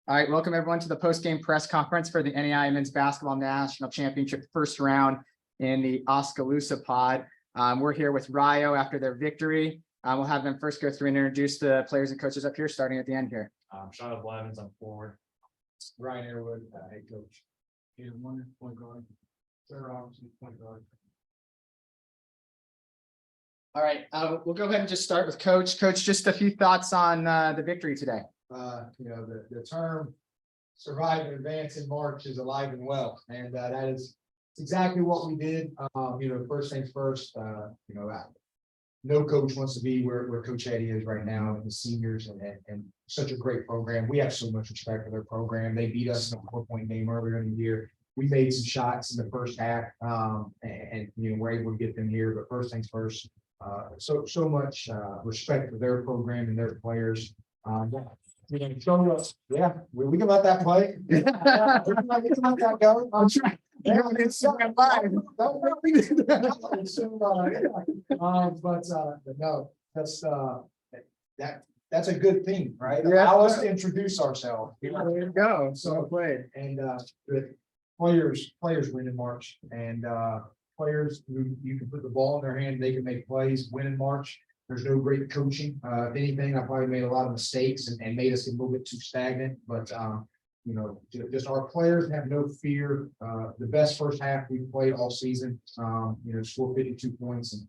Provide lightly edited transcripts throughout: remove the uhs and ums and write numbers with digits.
All right, welcome everyone to the post-game press conference for the NAIA Men's Basketball National Championship first round in the Oskaloosa pod. We're here with Rio after their victory. We'll have them first go through and introduce the players and coaches up here, starting at the end here. Sean Blevins, I'm forward. Ryan Airwood, head coach. Ian Warner, point guard. Sarah Robinson, point guard. All right, we'll go ahead and just start with Coach. Coach, just a few thoughts on the victory today. The term survive and advance in March is alive and well, and that is exactly what we did. First things first, no coach wants to be where Coach Eddie is right now, and the seniors, and such a great program. We have so much respect for their program. They beat us in a 4-point game earlier in the year. We made some shots in the first half, and we're able to get them here. But first things first, so much respect for their program and their players. We can let that play. We can let that go. I'm trying. That's a good thing, right? Allow us to introduce ourselves. There you go. So played. And with players win in March, and players who you can put the ball in their hand, they can make plays, win in March. There's no great coaching. If anything, I probably made a lot of mistakes and made us a little bit too stagnant. But just our players have no fear. The best first half we've played all season. Scored 52 points, and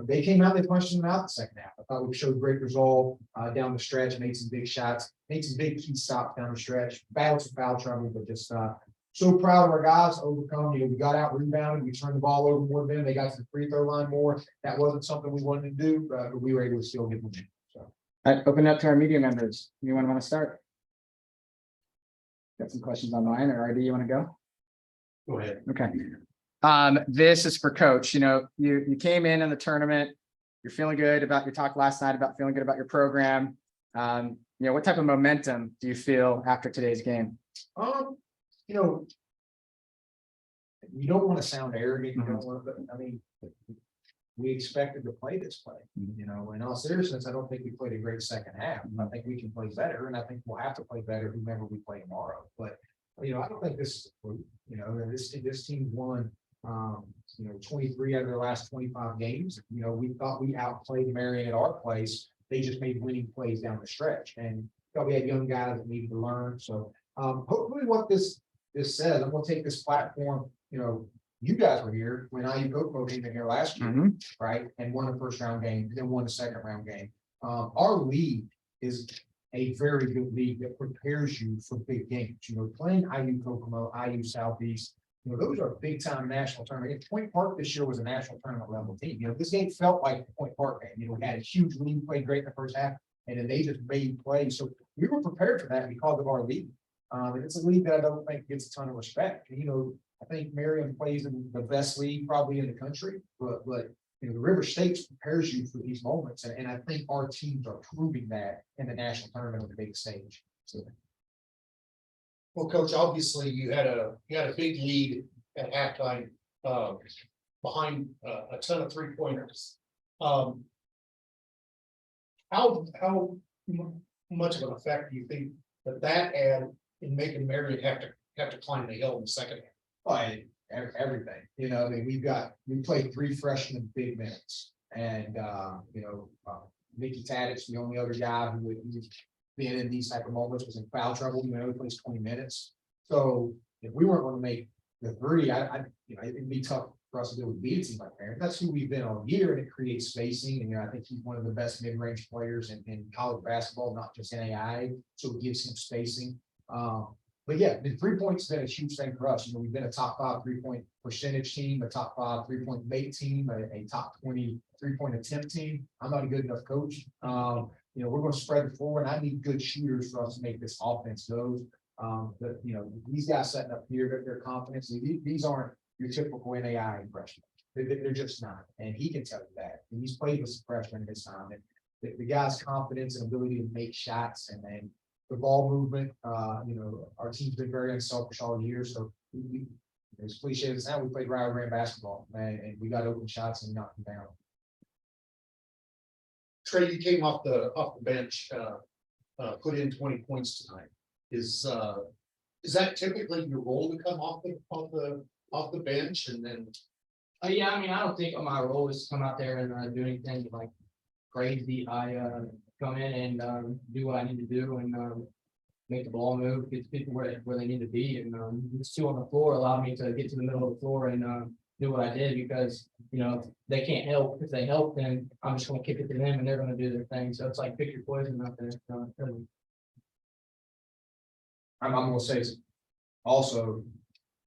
they came out. They punched them out the second half. I thought we showed great resolve down the stretch. Made some big shots. Made some big key stops down the stretch. Battled some foul trouble, but just. So proud of our guys to overcome. We got out rebounded. We turned the ball over more than them. They got to the free throw line more. That wasn't something we wanted to do, but we were able to still get them in. So, All right, open up to our media members. Anyone want to start? Got some questions online, or RD, you want to go? Go ahead. Okay. This is for Coach. You came in the tournament. You're feeling good about your talk last night about feeling good about your program. What type of momentum do you feel after today's game? You don't want to sound arrogant. You don't want to, we expected to play this play. In all seriousness, I don't think we played a great second half. I think we can play better, and I think we'll have to play better whomever we play tomorrow. But I don't think this is a fluke. This team won 23 out of their last 25 games. We thought we outplayed Marian at our place. They just made winning plays down the stretch, and thought we had young guys that needed to learn. So hopefully what this says, I'm going to take this platform. You guys were here when IU Cocoa came in here last year, right? And won a first round game, then won a second round game. Our league is a very good league that prepares you for big games. Playing IU Kokomo, IU Southeast, those are big time national tournament. Point Park this year was a national tournament level team. This game felt like the Point Park game. We had a huge lead, played great in the first half, and then they just made plays. So we were prepared for that because of our league. And it's a league that I don't think gets a ton of respect. I think Marian plays in the best league probably in the country, but the River States prepares you for these moments, and I think our teams are proving that in the national tournament on the big stage. So. Well, Coach, obviously you had a big lead at halftime behind a ton of 3-pointers. How much of an effect do you think that had in making Marian have to climb the hill in the second half? Everything. We played 3 freshmen big minutes, and Mickey Tadich, the only other guy who would been in these type of moments, was in foul trouble. He plays 20 minutes. So if we weren't going to make the 3, it'd be tough for us to do with beat a team like that. That's who we've been all year, and it creates spacing. And I think he's one of the best mid-range players in college basketball, not just NAIA. So it gives him spacing. But yeah, the 3-point's been a huge thing for us. We've been a top 5 3-point percentage team, a top 5 3-point make team, a top 20 3-point attempt team. I'm not a good enough coach. We're going to spread the floor, and I need good shooters for us to make this offense go. These guys setting up here, their confidence. These aren't your typical NAIA freshmen. They're just not, and he can tell you that. And he's played with some freshmen in his time. And the guy's confidence and ability to make shots, and then the ball movement, our team's been very unselfish all year. So as cliche as that, we played rivalry basketball, and we got open shots and knocked them down. Trey, you came off the bench, put in 20 points tonight. is that typically your role to come off the bench and then? Yeah, I mean, I don't think my role is to come out there and do anything like crazy. I come in and do what I need to do and make the ball move, get the people where they need to be. And these two on the floor allowed me to get to the middle of the floor and do what I did because, you know, they can't help. If they help, then I'm just going to kick it to them and they're going to do their thing. So it's like pick your poison out there. I'm gonna say it's also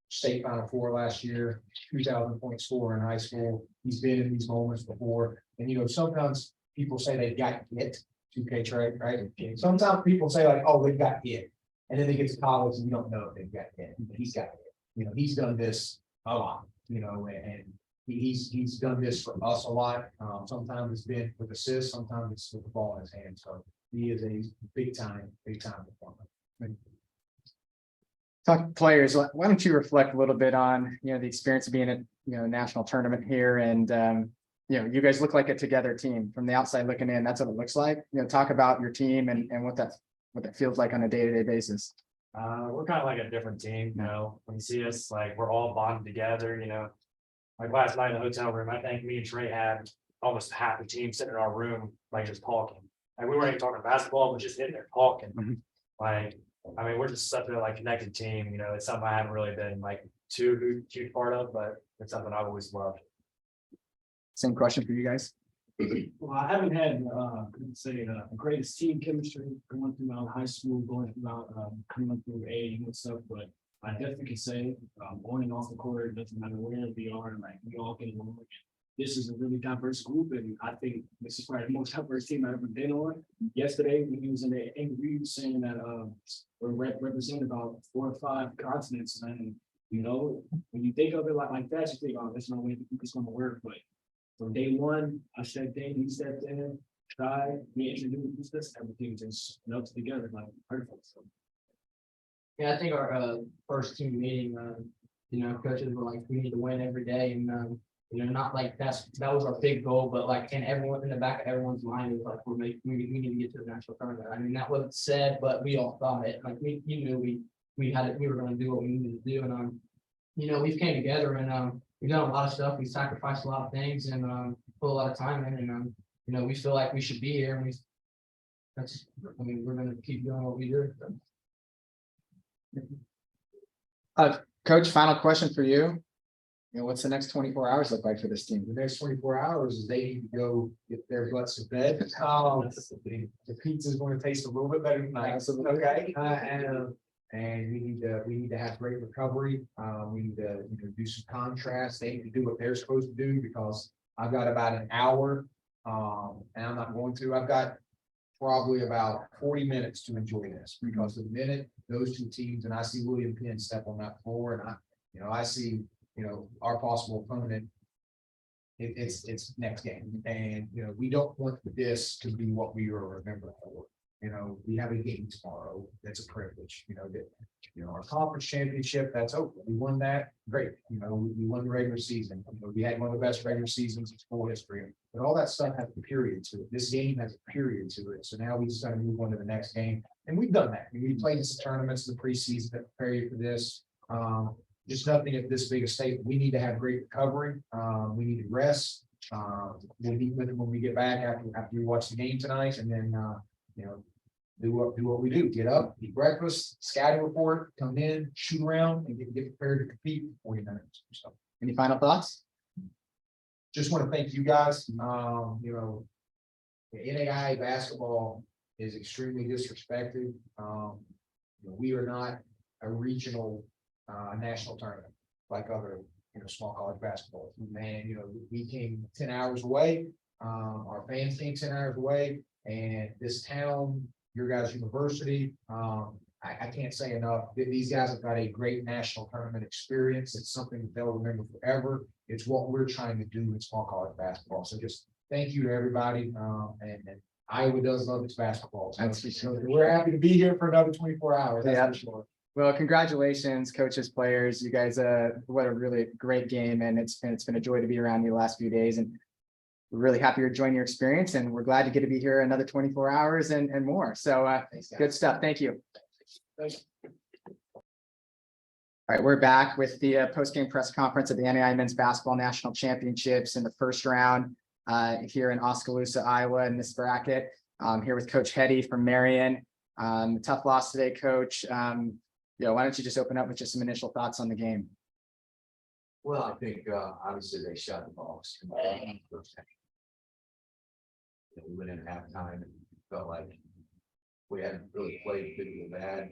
state Final Four last year, 2,000 point scorer in high school. He's been in these moments before. And, you know, sometimes people say they've got it, 2K trade, right? Sometimes people say like, oh, they've got it. And then they get to college and you don't know if they've got it, but he's got it. You know, he's done this a lot, you know, and he's done this for us a lot. Sometimes it's been with assists, sometimes it's with the ball in his hand. So he is a big time performer. Talk players, why don't you reflect a little bit on, you know, the experience of being at, you know, national tournament here and, you know, you guys look like a together team from the outside looking in. That's what it looks like. You know, talk about your team and what that feels like on a day-to-day basis. We're kind of like a different team, you know, when you see us, like, we're all bonded together, you know. Like last night in the hotel room, I think me and Trey had almost half the team sitting in our room, like just talking. Like we weren't even talking basketball, but just sitting there talking. Mhm. Like, I mean, we're just such a like connected team, you know, it's something I haven't really been like too huge part of, but it's something I've always loved. Same question for you guys. Well, I haven't had, let's say, the greatest team chemistry going throughout high school, going throughout, coming through AAU and stuff, but I definitely can say, on and off the court, it doesn't matter where we are, like, we all get along. This is a really diverse group, and I think this is probably the most diverse team I've ever been on. Yesterday, when he was in the interview saying that, we're representing about 4 or 5 continents, and, you know, when you think of it like that, you think, oh, there's no way it's gonna work, but from day one, I stepped in, he stepped in, tried, we introduced us, everything just melted together like perfect. So. Yeah, I think our first team meeting, you know, coaches were like, we need to win every day. And, you know, not like that was our big goal, but like in the back of everyone's mind was like, we need to get to the national tournament. I mean, that wasn't said, but we all thought it. Like you knew we were going to do what we needed to do. And, you know, we've came together and we've done a lot of stuff. We sacrificed a lot of things and put a lot of time in. And, you know, we feel like we should be here. And we're going to keep doing what we do. Coach, final question for you. You know, what's the next 24 hours look like for this team? The next 24 hours is they need to go get their butts to bed. The pizza is going to taste a little bit better tonight. Okay. And we need to have great recovery. We need to, you know, do some contrast. They need to do what they're supposed to do because I've got about an hour. And I'm not going to. I've got probably about 40 minutes to enjoy this because the minute those two teams and I see William Penn step on that floor and I see, you know, our possible opponent, it's next game. And, you know, we don't want this to be what we are remembered for. You know, we have a game tomorrow. That's a privilege, you know, our conference championship, that's open. We won that. Great. You know, we won the regular season. You know, we had one of the best regular seasons in school history, but all that stuff has a period to it. This game has a period to it. So now we just got to move on to the next game. And we've done that. We played in some tournaments in the preseason that prepare you for this. Just nothing at this big a state. We need to have great recovery. We need to rest. We'll meet with them when we get back after we watch the game tonight, and then you know, do what we do. Get up, eat breakfast, scouting report, come in, shoot around, and get prepared to compete for 40 minutes. So, Any final thoughts? just want to thank you guys. You know, the NAIA basketball is extremely disrespected. You know, we are not a regional national tournament like other, you know, small college basketball. Man, you know, we came 10 hours away. Our fans came 10 hours away, and this town, your guys' university, I can't say enough. These guys have got a great national tournament experience. It's something that they'll remember forever. It's what we're trying to do in small college basketball. So just thank you to everybody. And Iowa does love its basketball. So we're happy to be here for another 24 hours. That's for sure. Well, congratulations, coaches, players. You guys, what a really great game, and it's been a joy to be around you the last few days, and we're really happy you're enjoying your experience, and we're glad to get to be here another 24 hours and more. So good stuff. Thank you. All right, we're back with the post-game press conference of the NAIA Men's Basketball National Championships in the first round here in Oskaloosa, Iowa, in this bracket. Here with Coach Hetty from Marian. Tough loss today, Coach. Why don't you just open up with just some initial thoughts on the game? Well, I think obviously they shot the ball. We went in halftime and felt like we hadn't really played good or bad.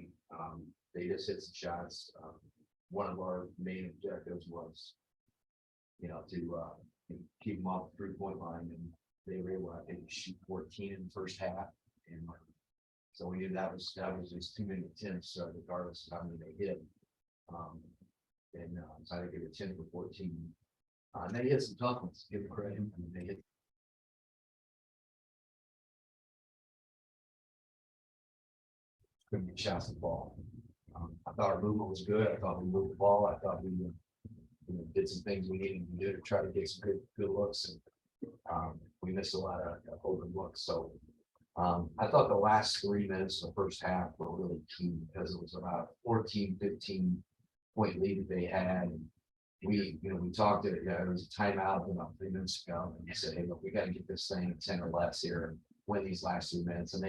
They just hit some shots. One of our main objectives was, to keep them off the 3-point line, and they were able, I think, to shoot 14 in the first half. And so we knew that was just too many attempts, regardless of how many they hit. So I think they were 10 for 14. And they hit some tough ones, give them credit. I mean, they hit couldn't get shots at the ball. I thought our movement was good. I thought we moved the ball. I thought we did some things we needed to do to try to get some good looks. And we missed a lot of open looks. So I thought the last 3 minutes of the first half were really key, because it was about 14, 15 point lead that they had. And we talked to it. Yeah, there was a timeout about 3 minutes ago, and we said, hey, look, we got to get this thing 10 or less here and win these last 2 minutes. And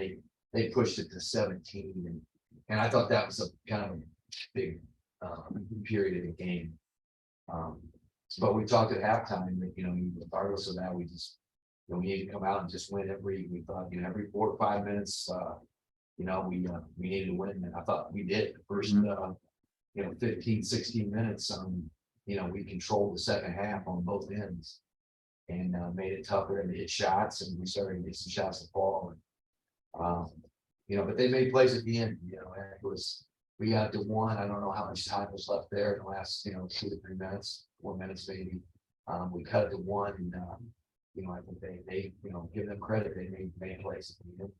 they pushed it to 17, and I thought that was a kind of a big period of the game. But we talked at halftime that regardless of that, we just we need to come out and just win we thought every 4 or 5 minutes we needed to win, and I thought we did the first 15, 16 minutes. We controlled the second half on both ends and made it tougher to hit shots, and we started to get some shots to fall. But they made plays at the end. We got to 1. I don't know how much time was left there in the last 2 to 3 minutes, 4 minutes maybe. We cut it to 1, and I think they give them credit. They made plays at the end.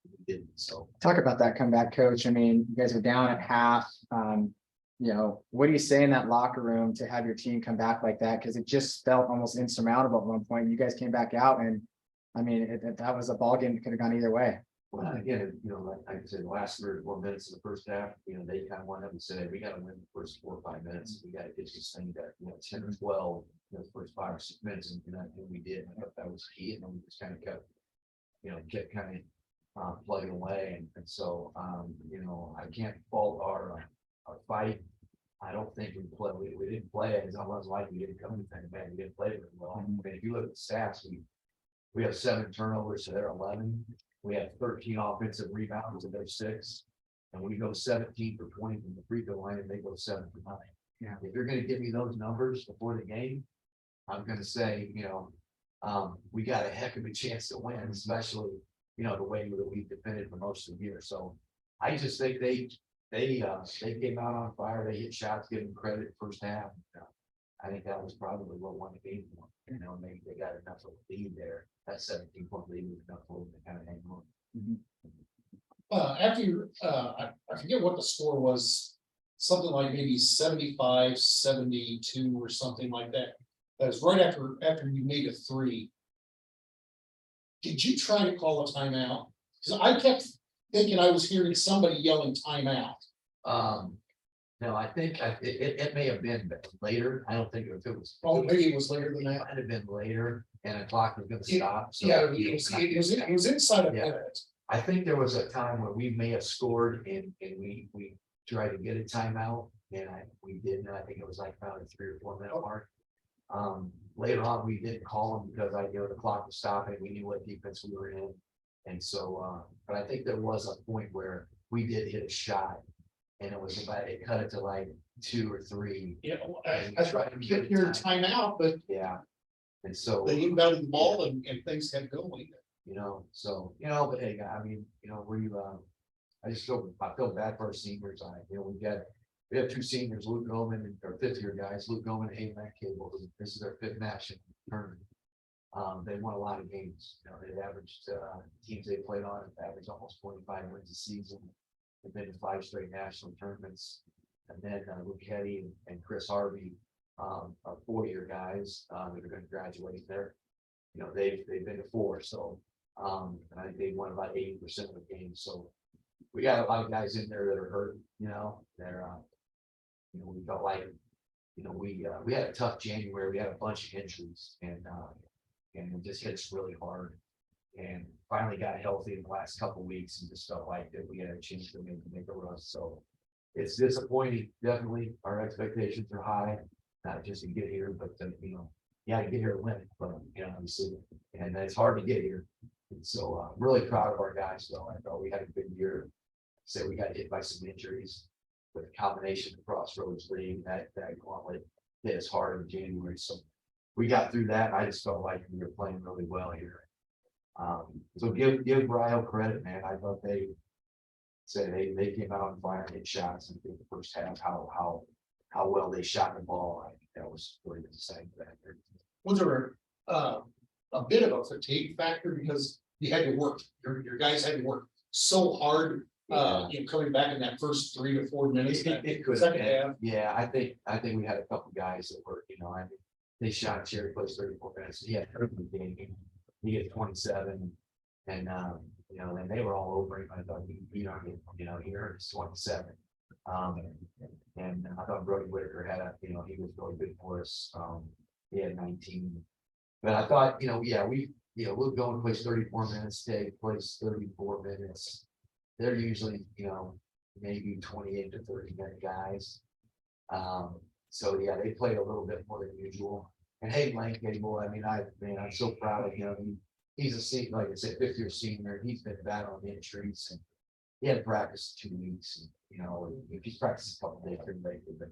We didn't. So Talk about that comeback, Coach. I mean, you guys are down at half. What do you say in that locker room to have your team come back like that? Because it just felt almost insurmountable at one point. You guys came back out, and I mean, that was a ball game that could have gone either way. Well, again, like I said, the last 3 or 4 minutes of the first half, they kind of went up and said, hey, we got to win the first 4 or 5 minutes. We got to get this thing to 10 or 12, the first 5 or 6 minutes, and we did. I thought that was key, and then we just kind of kept plugging away, and so I can't fault our fight. I don't think we didn't play it. It's almost like we didn't come anything bad. We didn't play very well. I mean, if you look at the stats, we have 7 turnovers, so they're 11. We have 13 offensive rebounds, and they're 6. And we go 17 for 20 from the free throw line, and they go 7 for 9. Yeah. If you're going to give me those numbers before the game, I'm going to say, we got a heck of a chance to win, especially, the way that we defended for most of the year. So I just think they came out on fire. They hit shots, give them credit first half. I think that was probably what won the game for them. They got enough of a lead there. That 17-point lead was enough for them to kind of hang on. After I forget what the score was, something like maybe 75-72 or something like that. That was right after you made a 3. Did you try to call a timeout? Because I kept thinking I was hearing somebody yelling timeout. No, I think it may have been later. I don't think if it was. Oh, maybe it was later than It that. might have been later, and the clock was going to stop. So Yeah, it was inside a Yeah. minute. I think there was a time where we may have scored and we tried to get a timeout, and we didn't. I think it was like about a 3 or 4 minute mark. Later on, we didn't call them because the clock was stopping. We knew what defense we were in, and so. But I think there was a point where we did hit a shot, and it cut it to like 2 or 3. Yeah, I tried to get your timeout, but Yeah, and so they inbounded the ball and things kept going. but hey, I mean, I feel bad for our seniors. We have 2 seniors, Luke Goman, or 5th-year guys, Luke Goman and Hayden Cable. This is their 5th national tournament. They won a lot of games. They averaged teams they played on averaged almost 25 wins a season. They've been to 5 straight national tournaments. And then Luke Hetty and Chris Harvey are 4-year guys that are going to graduate there. They've been to 4, so and I think they won about 80% of the games. So we got a lot of guys in there that are hurt, you know, they're, we felt like, we had a tough January, we had a bunch of injuries and it just hit us really hard. And finally got healthy in the last couple of weeks and just felt like that we had a chance to make a run. So it's disappointing, definitely. Our expectations are high, not just to get here, but to, you got to get here to win it, but obviously, and it's hard to get here. And so I'm really proud of our guys, though. I thought we had a good year. So we got hit by some injuries with a combination of Crossroads League that gauntlet hit us hard in January. So we got through that. I just felt like we were playing really well here. So give Rio credit, man. I thought they said they came out and fired, hit shots in the first half. How well they shot the ball. I think that was really exciting. Was there a bit of a fatigue factor because you had to work, your guys had to work so hard, coming back in that first 3 to 4 minutes. It could second half. Yeah, I think we had a couple guys that were, they shot Cherry plays 34 minutes. He had a good game. He had 27, and and they were all over him. I thought he beat on him, here it's 27. And I thought Brody Whitaker had he was really good for us. He had 19. But I thought, we'll go and plays 34 minutes, Dave plays 34 minutes. They're usually, maybe 28 to 30 minute guys. So yeah, they played a little bit more than usual. And hey, Lane Gable, I'm so proud of him. He's a senior, like I said, 5th-year senior. He's been battling injuries and he had practice 2 weeks. And, if he's practiced a couple of days, but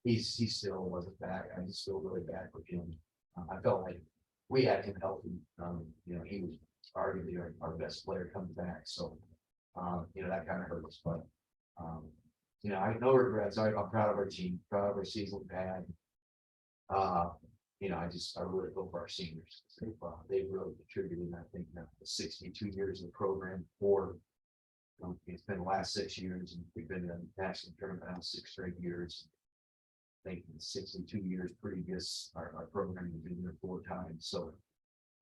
he still wasn't back. I just feel really bad for him. I felt like we had him healthy. He was arguably our best player coming back. So, that kind of hurt us. But, I have no regrets. I'm proud of our team, proud of our season we've had. I really hope our seniors, they've really contributed. I think now the 62 years of the program, it's been the last 6 years, and we've been in the national tournament now 6 straight years. I think in 62 years previous, our program has been there 4 times. So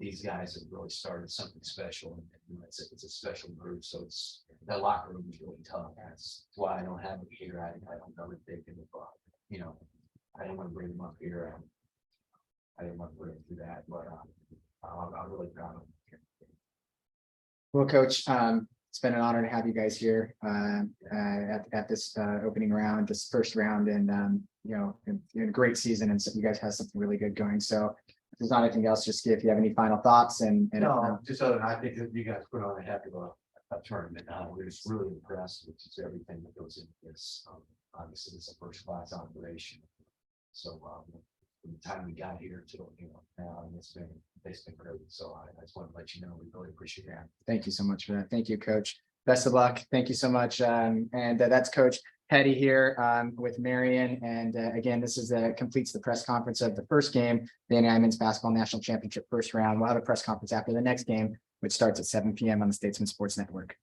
these guys have really started something special, and it's a special group. So it's that locker room is really tough. That's why I don't have it here. I don't know if they can, I didn't want to bring them up here. I didn't want to bring them through that, but I'm really proud of them. Well, Coach, it's been an honor to have you guys here at this opening round, this first round, and in a great season, and so you guys have something really good going. So if there's not anything else, just if you have any final thoughts and No, just other than I think that you guys put on a heck of a tournament. We're just really impressed with just everything that goes into this. Obviously, it's a first-class operation. So from the time we got here till now, and it's been great. So I just want to let you know we really appreciate that. thank you so much for that. Thank you, Coach. Best of luck. Thank you so much. And that's Coach Petty here with Marian. And again, this is completes the press conference of the first game, the NAIA Men's Basketball National Championship first round. We'll have a press conference after the next game, which starts at 7 p.m. on the Statesmen Sports Network.